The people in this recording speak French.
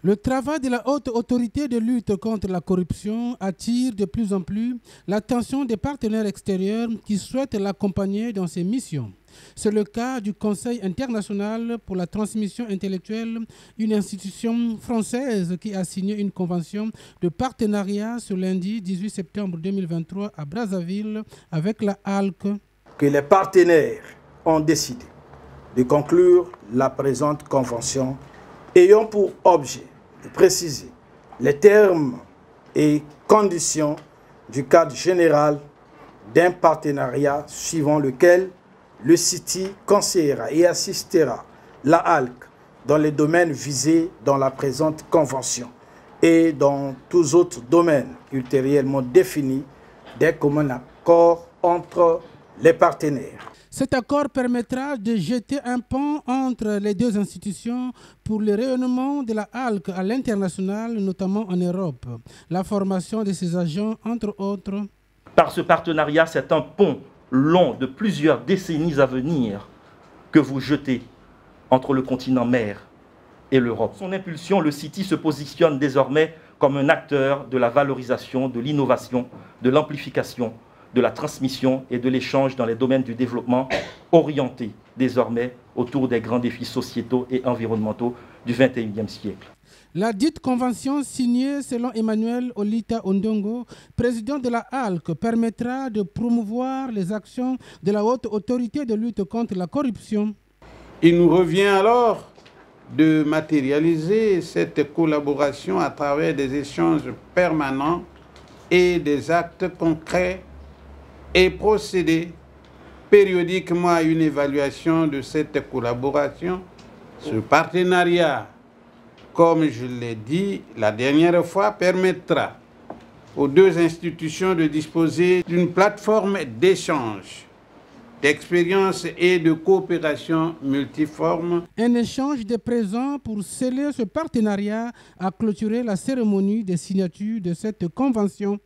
Le travail de la haute autorité de lutte contre la corruption attire de plus en plus l'attention des partenaires extérieurs qui souhaitent l'accompagner dans ses missions. C'est le cas du Conseil international pour la transmission intellectuelle, une institution française qui a signé une convention de partenariat ce lundi 18 septembre 2023 à Brazzaville avec la HALC. Que les partenaires ont décidé de conclure la présente convention ayant pour objet de préciser les termes et conditions du cadre général d'un partenariat suivant lequel le CITI conseillera et assistera la HALC dans les domaines visés dans la présente convention et dans tous autres domaines ultérieurement définis d'un commun accord entre les partenaires. Cet accord permettra de jeter un pont entre les deux institutions pour le rayonnement de la HALC à l'international, notamment en Europe. La formation de ses agents, entre autres. Par ce partenariat, c'est un pont long de plusieurs décennies à venir que vous jetez entre le continent mère et l'Europe. Son impulsion, le CITI se positionne désormais comme un acteur de la valorisation, de l'innovation, de l'amplification, de la transmission et de l'échange dans les domaines du développement, orienté désormais autour des grands défis sociétaux et environnementaux du XXIe siècle. La dite convention signée selon Emmanuel Olita Ondongo, président de la HALC, permettra de promouvoir les actions de la haute autorité de lutte contre la corruption. Il nous revient alors de matérialiser cette collaboration à travers des échanges permanents et des actes concrets et procéder périodiquement à une évaluation de cette collaboration. Ce partenariat, comme je l'ai dit la dernière fois, permettra aux deux institutions de disposer d'une plateforme d'échange, d'expérience et de coopération multiforme. Un échange de présents pour sceller ce partenariat a clôturé la cérémonie de signature de cette convention.